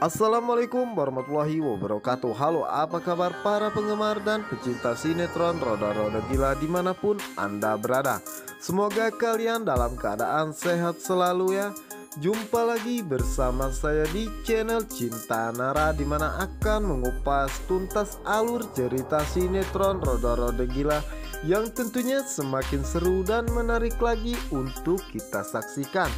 Assalamualaikum warahmatullahi wabarakatuh. Halo, apa kabar para penggemar dan pecinta sinetron Roda-Roda Gila dimanapun Anda berada. Semoga kalian dalam keadaan sehat selalu ya. Jumpa lagi bersama saya di channel Cinta Nara, dimana akan mengupas tuntas alur cerita sinetron Roda-Roda Gila yang tentunya semakin seru dan menarik lagi untuk kita saksikan.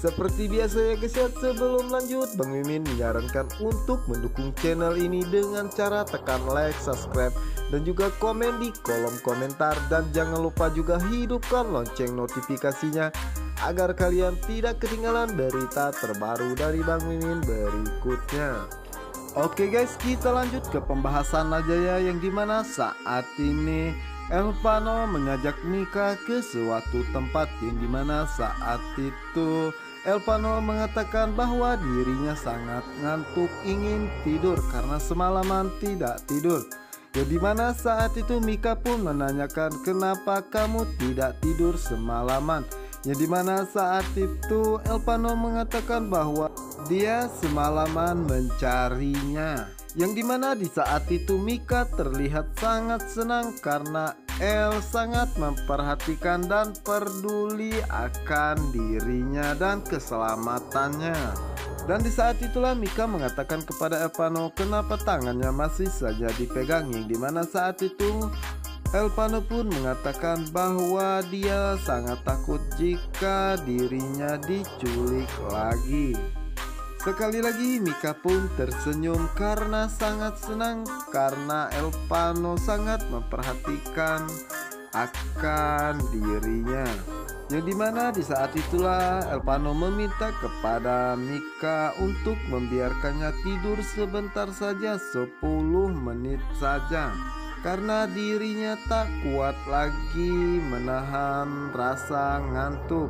Seperti biasa ya guys ya, sebelum lanjut Bang Mimin menyarankan untuk mendukung channel ini dengan cara tekan like, subscribe, dan juga komen di kolom komentar. Dan jangan lupa juga hidupkan lonceng notifikasinya agar kalian tidak ketinggalan berita terbaru dari Bang Mimin berikutnya. Oke guys, kita lanjut ke pembahasan aja ya, yang dimana saat ini Elvano mengajak Mika ke suatu tempat, yang dimana saat itu Elvano mengatakan bahwa dirinya sangat ngantuk, ingin tidur karena semalaman tidak tidur. Ya, dimana saat itu Mika pun menanyakan, kenapa kamu tidak tidur semalaman? Ya, dimana saat itu Elvano mengatakan bahwa dia semalaman mencarinya. Yang dimana di saat itu Mika terlihat sangat senang karena El sangat memperhatikan dan peduli akan dirinya dan keselamatannya. Dan di saat itulah Mika mengatakan kepada Elvano kenapa tangannya masih saja dipegang, yang dimana saat itu Elvano pun mengatakan bahwa dia sangat takut jika dirinya diculik lagi. Sekali lagi Mika pun tersenyum karena sangat senang karena Elvano sangat memperhatikan akan dirinya. Yang dimana di saat itulah Elvano meminta kepada Mika untuk membiarkannya tidur sebentar saja, 10 menit saja, karena dirinya tak kuat lagi menahan rasa ngantuk.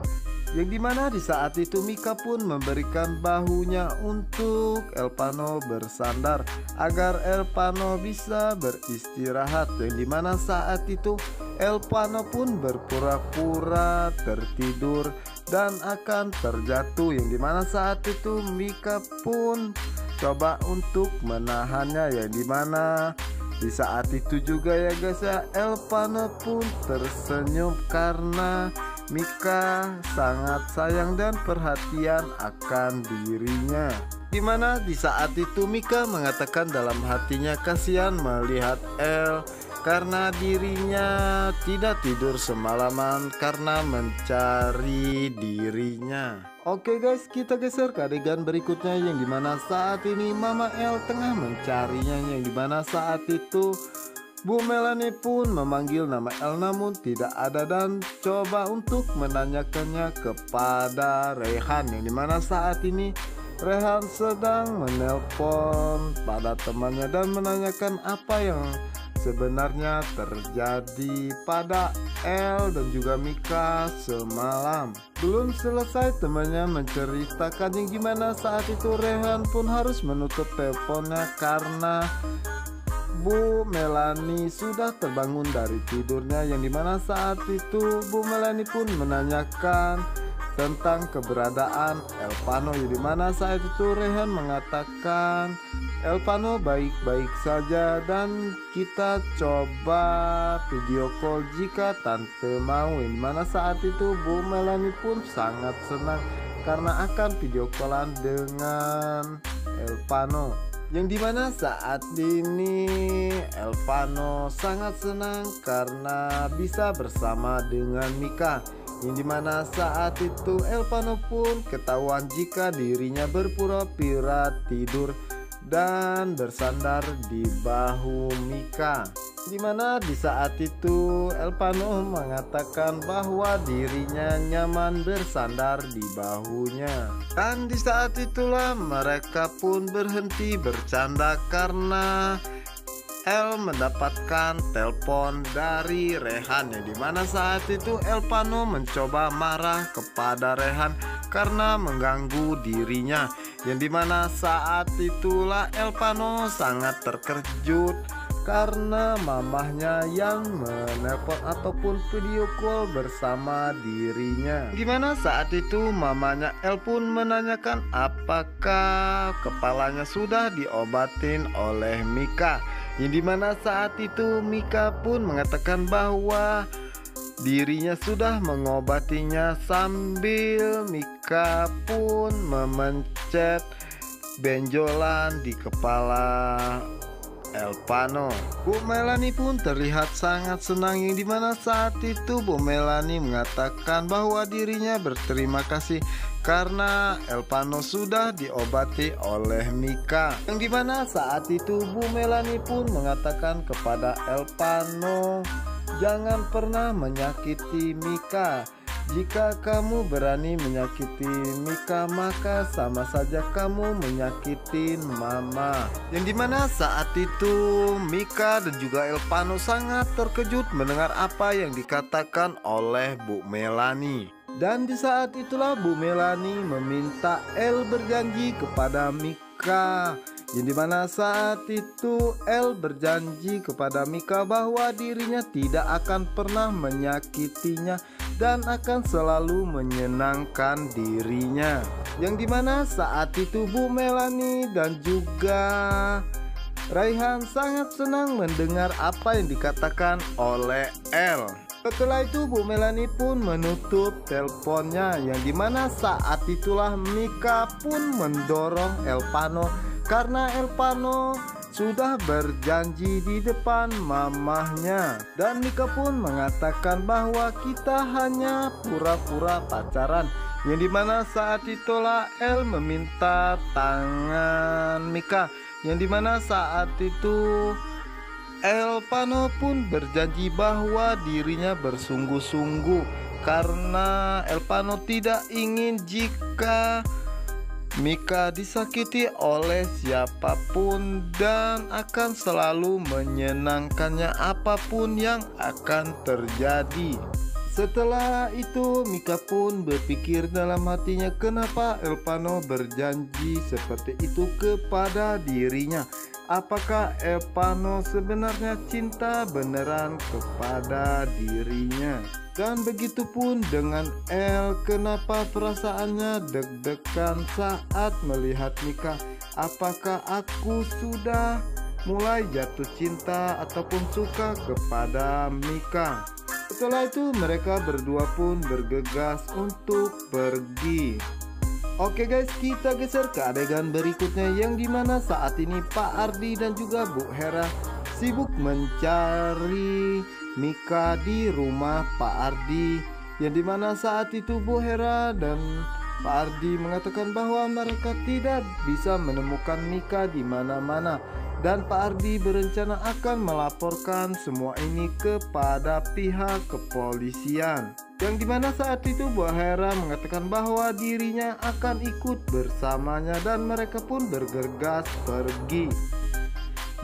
Yang dimana di saat itu Mika pun memberikan bahunya untuk Elvano bersandar agar Elvano bisa beristirahat. Yang dimana saat itu Elvano pun berpura-pura tertidur dan akan terjatuh. Yang dimana saat itu Mika pun coba untuk menahannya. Yang dimana di saat itu juga ya guys ya, Elvano pun tersenyum karena Mika sangat sayang dan perhatian akan dirinya. Dimana di saat itu Mika mengatakan dalam hatinya kasihan melihat El karena dirinya tidak tidur semalaman karena mencari dirinya. Oke guys, kita geser ke adegan berikutnya, yang dimana saat ini Mama El tengah mencarinya. Yang dimana saat itu Bu Melanie pun memanggil nama El namun tidak ada dan coba untuk menanyakannya kepada Rehan. Yang dimana saat ini Rehan sedang menelpon pada temannya dan menanyakan apa yang sebenarnya terjadi pada El dan juga Mika semalam. Belum selesai temannya menceritakan, yang gimana saat itu Rehan pun harus menutup teleponnya karena Bu Melanie sudah terbangun dari tidurnya. Yang dimana saat itu Bu Melanie pun menanyakan tentang keberadaan Elvano. Yang dimana saat itu Rehan mengatakan Elvano baik-baik saja dan kita coba video call jika tante mau. Yang dimana saat itu Bu Melanie pun sangat senang karena akan video callan dengan Elvano. Yang dimana saat ini Elvano sangat senang karena bisa bersama dengan Mika. Yang dimana saat itu Elvano pun ketahuan jika dirinya berpura-pura tidur dan bersandar di bahu Mika. Dimana di saat itu Elvano mengatakan bahwa dirinya nyaman bersandar di bahunya. Dan di saat itulah mereka pun berhenti bercanda karena El mendapatkan telepon dari Rehan. Yang dimana saat itu Elvano mencoba marah kepada Rehan karena mengganggu dirinya. Yang dimana saat itulah Elvano sangat terkejut karena mamahnya yang menelpon ataupun video call bersama dirinya. Gimana saat itu mamanya El pun menanyakan apakah kepalanya sudah diobatin oleh Mika. Yang dimana saat itu Mika pun mengatakan bahwa dirinya sudah mengobatinya, sambil Mika pun memencet benjolan di kepala Elpano. Bu Melani pun terlihat sangat senang, yang dimana saat itu Bu Melani mengatakan bahwa dirinya berterima kasih karena Elpano sudah diobati oleh Mika. Yang dimana saat itu Bu Melani pun mengatakan kepada Elpano, jangan pernah menyakiti Mika. Jika kamu berani menyakiti Mika, maka sama saja kamu menyakitin Mama. Yang dimana saat itu Mika dan juga Elpano sangat terkejut mendengar apa yang dikatakan oleh Bu Melani. Dan di saat itulah Bu Melani meminta El berjanji kepada Mika. Yang dimana saat itu El berjanji kepada Mika bahwa dirinya tidak akan pernah menyakitinya dan akan selalu menyenangkan dirinya. Yang dimana saat itu Bu Melani dan juga Raihan sangat senang mendengar apa yang dikatakan oleh El. Setelah itu Bu Melani pun menutup teleponnya, yang dimana saat itulah Mika pun mendorong Elpano karena Elpano sudah berjanji di depan mamahnya. Dan Mika pun mengatakan bahwa kita hanya pura-pura pacaran. Yang dimana saat itulah El meminta tangan Mika. Yang dimana saat itu Elpano pun berjanji bahwa dirinya bersungguh-sungguh karena Elpano tidak ingin jika Mika disakiti oleh siapapun dan akan selalu menyenangkannya apapun yang akan terjadi. Setelah itu Mika pun berpikir dalam hatinya, kenapa Elpano berjanji seperti itu kepada dirinya? Apakah Elpano sebenarnya cinta beneran kepada dirinya? Dan begitu pun dengan El, kenapa perasaannya deg-degan saat melihat Mika? Apakah aku sudah mulai jatuh cinta ataupun suka kepada Mika? Setelah itu mereka berdua pun bergegas untuk pergi. Oke guys, kita geser ke adegan berikutnya, yang dimana saat ini Pak Ardi dan juga Bu Hera sibuk mencari Mika di rumah Pak Ardi. Yang dimana saat itu Bu Hera dan Pak Ardi mengatakan bahwa mereka tidak bisa menemukan Mika di mana-mana. Dan Pak Ardi berencana akan melaporkan semua ini kepada pihak kepolisian. Yang dimana saat itu Bu Hera mengatakan bahwa dirinya akan ikut bersamanya dan mereka pun bergegas pergi.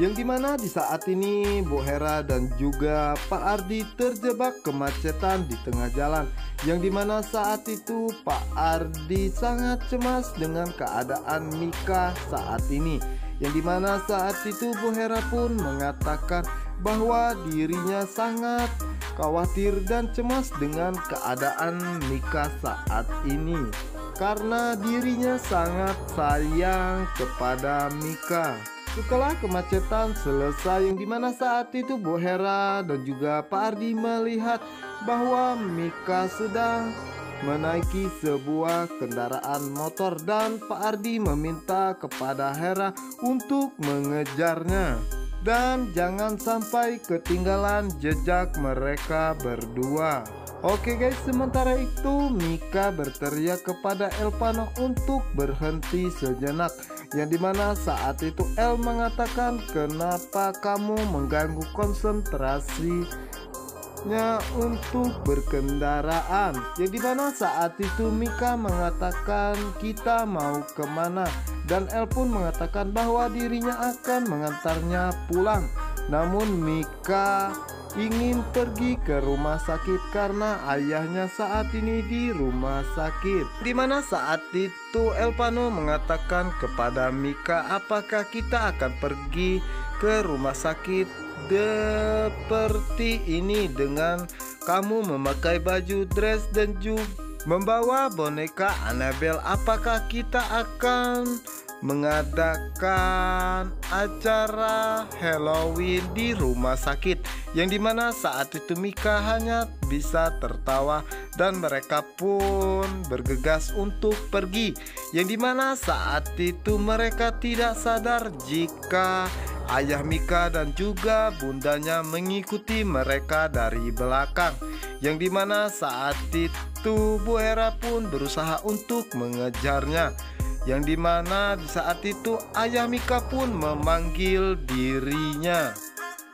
Yang dimana di saat ini Bu Hera dan juga Pak Ardi terjebak kemacetan di tengah jalan. Yang dimana saat itu Pak Ardi sangat cemas dengan keadaan Mika saat ini. Yang dimana saat itu Bu Hera pun mengatakan bahwa dirinya sangat khawatir dan cemas dengan keadaan Mika saat ini, karena dirinya sangat sayang kepada Mika. Setelah kemacetan selesai, yang dimana saat itu Bu Hera dan juga Pak Ardi melihat bahwa Mika sedang menaiki sebuah kendaraan motor dan Pak Ardi meminta kepada Hera untuk mengejarnya dan jangan sampai ketinggalan jejak mereka berdua. Oke guys, sementara itu Mika berteriak kepada Elpano untuk berhenti sejenak. Yang dimana saat itu El mengatakan, kenapa kamu mengganggu konsentrasinya untuk berkendaraan? Yang dimana saat itu Mika mengatakan kita mau kemana, dan El pun mengatakan bahwa dirinya akan mengantarnya pulang. Namun Mika ingin pergi ke rumah sakit karena ayahnya saat ini di rumah sakit. Dimana saat itu Elpano mengatakan kepada Mika, apakah kita akan pergi ke rumah sakit seperti ini dengan kamu memakai baju dress dan juga membawa boneka Annabelle. Apakah kita akan mengadakan acara Halloween di rumah sakit, yang dimana saat itu Mika hanya bisa tertawa dan mereka pun bergegas untuk pergi, yang dimana saat itu mereka tidak sadar jika ayah Mika dan juga bundanya mengikuti mereka dari belakang, yang dimana saat itu Bu Hera pun berusaha untuk mengejarnya, yang dimana di saat itu ayah Mika pun memanggil dirinya.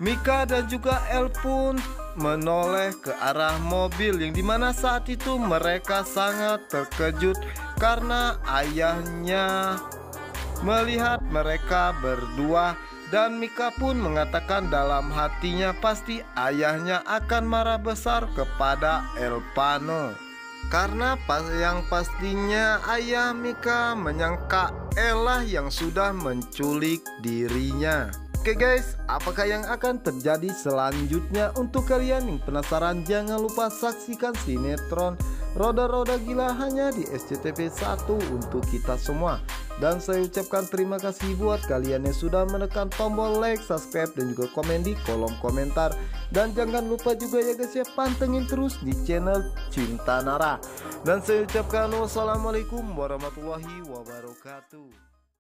Mika dan juga El pun menoleh ke arah mobil, yang dimana saat itu mereka sangat terkejut karena ayahnya melihat mereka berdua. Dan Mika pun mengatakan dalam hatinya pasti ayahnya akan marah besar kepada Elpano, karena yang pastinya ayah Mika menyangka Ella yang sudah menculik dirinya. Oke guys, apakah yang akan terjadi selanjutnya? Untuk kalian yang penasaran, jangan lupa saksikan sinetron Roda-Roda Gila hanya di SCTV 1 untuk kita semua. Dan saya ucapkan terima kasih buat kalian yang sudah menekan tombol like, subscribe, dan juga komen di kolom komentar. Dan jangan lupa juga ya guys ya, pantengin terus di channel Cinta Nara. Dan saya ucapkan wassalamualaikum warahmatullahi wabarakatuh.